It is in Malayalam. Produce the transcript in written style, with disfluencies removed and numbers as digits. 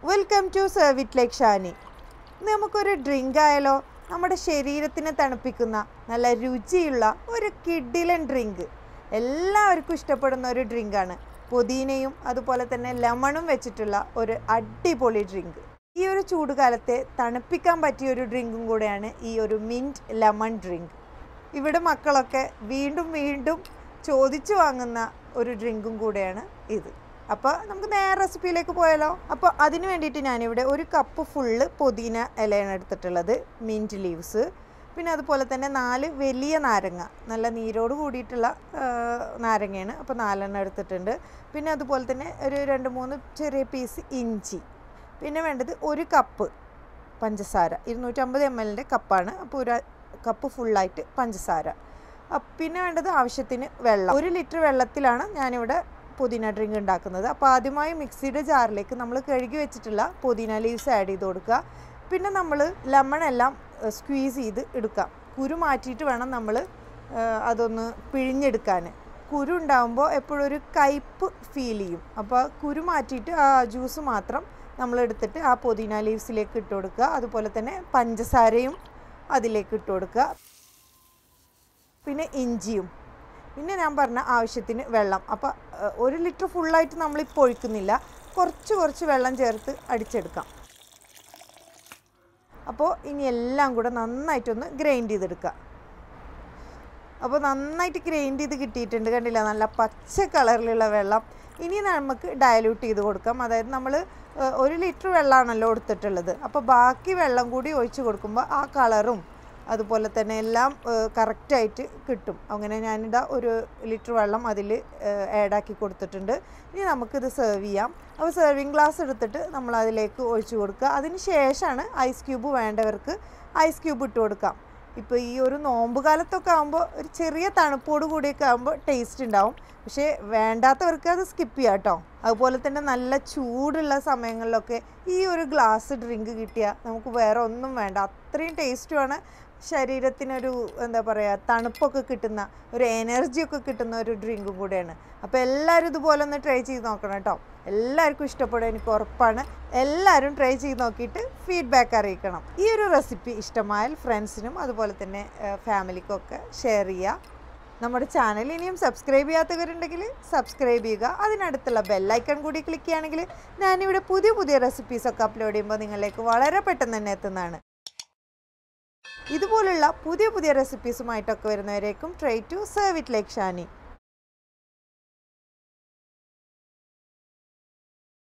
Welcome to serve it like Shani. നമുക്കൊരു ഡ്രിങ്ക് ആയാലോ, നമ്മുടെ ശരീരത്തിനെ തണുപ്പിക്കുന്ന നല്ല രുചിയുള്ള ഒരു കിഡിലൻ ഡ്രിങ്ക്. എല്ലാവർക്കും ഇഷ്ടപ്പെടുന്ന ഒരു ഡ്രിങ്കാണ്. പുതിനയും അതുപോലെ തന്നെ ലെമണും വെച്ചിട്ടുള്ള ഒരു അടിപൊളി ഡ്രിങ്ക്. ഈ ഒരു ചൂടുകാലത്തെ തണുപ്പിക്കാൻ പറ്റിയ ഒരു ഡ്രിങ്കും കൂടെയാണ് ഈ ഒരു മിൻറ്റ് ലെമൺ ഡ്രിങ്ക്. ഇവിടെ മക്കളൊക്കെ വീണ്ടും വീണ്ടും ചോദിച്ചു വാങ്ങുന്ന ഒരു ഡ്രിങ്കും കൂടെയാണ് ഇത്. അപ്പോൾ നമുക്ക് നേരെ റെസിപ്പിയിലേക്ക് പോയാലോ. അപ്പോൾ അതിന് വേണ്ടിയിട്ട് ഞാനിവിടെ ഒരു കപ്പ് ഫുള്ള് പുതിന ഇലയാണ് എടുത്തിട്ടുള്ളത്, മിൻറ്റ് ലീവ്സ്, പിന്നെ അതുപോലെ തന്നെ 4 വലിയ നാരങ്ങ, നല്ല നീരോട് കൂടിയിട്ടുള്ള നാരങ്ങയാണ്. അപ്പോൾ 4 എടുത്തിട്ടുണ്ട്. പിന്നെ അതുപോലെ തന്നെ ഒരു 2-3 ചെറിയ പീസ് ഇഞ്ചി. പിന്നെ വേണ്ടത് 1 കപ്പ് പഞ്ചസാര, 250 ml കപ്പാണ്. അപ്പോൾ 1 കപ്പ് ഫുള്ളായിട്ട് പഞ്ചസാര. പിന്നെ വേണ്ടത് ആവശ്യത്തിന് വെള്ളം. 1 ലിറ്റർ വെള്ളത്തിലാണ് ഞാനിവിടെ പുതിന ഡ്രിങ്ക് ഉണ്ടാക്കുന്നത്. അപ്പോൾ ആദ്യമായി മിക്സിയുടെ ജാറിലേക്ക് നമ്മൾ കഴുകി വെച്ചിട്ടുള്ള പുതിന ലീവ്സ് ആഡ് ചെയ്ത് കൊടുക്കുക. പിന്നെ നമ്മൾ ലെമൺ എല്ലാം സ്ക്വീസ് ചെയ്ത് എടുക്കുക. കുരു മാറ്റിയിട്ട് വേണം നമ്മൾ അതൊന്ന് പിഴിഞ്ഞെടുക്കാൻ. കുരു ഉണ്ടാകുമ്പോൾ എപ്പോഴും ഒരു കയ്പ്പ് ഫീൽ ചെയ്യും. അപ്പോൾ കുരു മാറ്റിയിട്ട് ആ ജ്യൂസ് മാത്രം നമ്മൾ എടുത്തിട്ട് ആ പുതിന ലീവ്സിലേക്ക് ഇട്ട് കൊടുക്കുക. അതുപോലെ തന്നെ പഞ്ചസാരയും അതിലേക്ക് ഇട്ട് കൊടുക്കുക. പിന്നെ ഇഞ്ചിയും, പിന്നെ ഞാൻ പറഞ്ഞ ആവശ്യത്തിന് വെള്ളം. അപ്പോൾ 1 ലിറ്റർ ഫുള്ളായിട്ട് നമ്മളിപ്പോൾ ഒഴിക്കുന്നില്ല, കുറച്ച് വെള്ളം ചേർത്ത് അടിച്ചെടുക്കാം. അപ്പോൾ ഇനി എല്ലാം കൂടെ നന്നായിട്ടൊന്ന് ഗ്രൈൻഡ് ചെയ്തെടുക്കുക. അപ്പോൾ നന്നായിട്ട് ഗ്രൈൻഡ് ചെയ്ത് കിട്ടിയിട്ടുണ്ട്, കണ്ടില്ല, നല്ല പച്ച കളറിലുള്ള വെള്ളം. ഇനി നമുക്ക് ഡയലൂട്ട് ചെയ്ത് കൊടുക്കാം. അതായത് നമ്മൾ 1 ലിറ്റർ വെള്ളമാണല്ലോ എടുത്തിട്ടുള്ളത്. അപ്പോൾ ബാക്കി വെള്ളം കൂടി ഒഴിച്ച് കൊടുക്കുമ്പോൾ ആ കളറും അതുപോലെ തന്നെ എല്ലാം കറക്റ്റായിട്ട് കിട്ടും. അങ്ങനെ ഞാനിതാ 1 ലിറ്റർ വെള്ളം അതിൽ ആഡാക്കി കൊടുത്തിട്ടുണ്ട്. ഇനി നമുക്കിത് സെർവ് ചെയ്യാം. അപ്പോൾ സെർവിങ് ഗ്ലാസ് എടുത്തിട്ട് നമ്മൾ അതിലേക്ക് ഒഴിച്ചു കൊടുക്കുക. അതിന് ശേഷമാണ് ഐസ് ക്യൂബ് വേണ്ടവർക്ക് ഐസ് ക്യൂബ് ഇട്ട് കൊടുക്കാം. ഇപ്പോൾ ഈ ഒരു നോമ്പ് കാലത്തൊക്കെ ആകുമ്പോൾ ഒരു ചെറിയ തണുപ്പോട് കൂടിയൊക്കെ ആകുമ്പോൾ ടേസ്റ്റ് ഉണ്ടാവും. പക്ഷേ വേണ്ടാത്തവർക്ക് അത് സ്കിപ്പ് ചെയ്യാം കേട്ടോ. അതുപോലെ തന്നെ നല്ല ചൂടുള്ള സമയങ്ങളിലൊക്കെ ഈ ഒരു ഗ്ലാസ് ഡ്രിങ്ക് കിട്ടിയാൽ നമുക്ക് വേറെ ഒന്നും വേണ്ട, അത്രയും ടേസ്റ്റുമാണ്. ശരീരത്തിനൊരു എന്താ പറയുക, തണുപ്പൊക്കെ കിട്ടുന്ന ഒരു എനർജിയൊക്കെ കിട്ടുന്ന ഒരു ഡ്രിങ്കും കൂടെയാണ്. അപ്പോൾ എല്ലാവരും ഇതുപോലെ ഒന്ന് ട്രൈ ചെയ്ത് നോക്കണം കേട്ടോ. എല്ലാവർക്കും ഇഷ്ടപ്പെടും, എനിക്ക് ഉറപ്പാണ്. എല്ലാവരും ട്രൈ ചെയ്ത് നോക്കിയിട്ട് ഫീഡ്ബാക്ക് അറിയിക്കണം. ഈ ഒരു റെസിപ്പി ഇഷ്ടമായാൽ ഫ്രണ്ട്സിനും അതുപോലെ തന്നെ ഫാമിലിക്കൊക്കെ ഷെയർ ചെയ്യുക. നമ്മുടെ ചാനൽ ഇനിയും സബ്സ്ക്രൈബ് ചെയ്യാത്തവരുണ്ടെങ്കിൽ സബ്സ്ക്രൈബ് ചെയ്യുക. അതിനടുത്തുള്ള ബെല്ലൈക്കൺ കൂടി ക്ലിക്ക് ചെയ്യുകയാണെങ്കിൽ ഞാനിവിടെ പുതിയ റെസിപ്പീസൊക്കെ അപ്ലോഡ് ചെയ്യുമ്പോൾ നിങ്ങളിലേക്ക് വളരെ പെട്ടെന്ന് തന്നെ എത്തുന്നതാണ്. ഇതുപോലുള്ള പുതിയ റെസിപ്പീസുമായിട്ടൊക്കെ വരുന്നവരേക്കും try to serve it like Shani.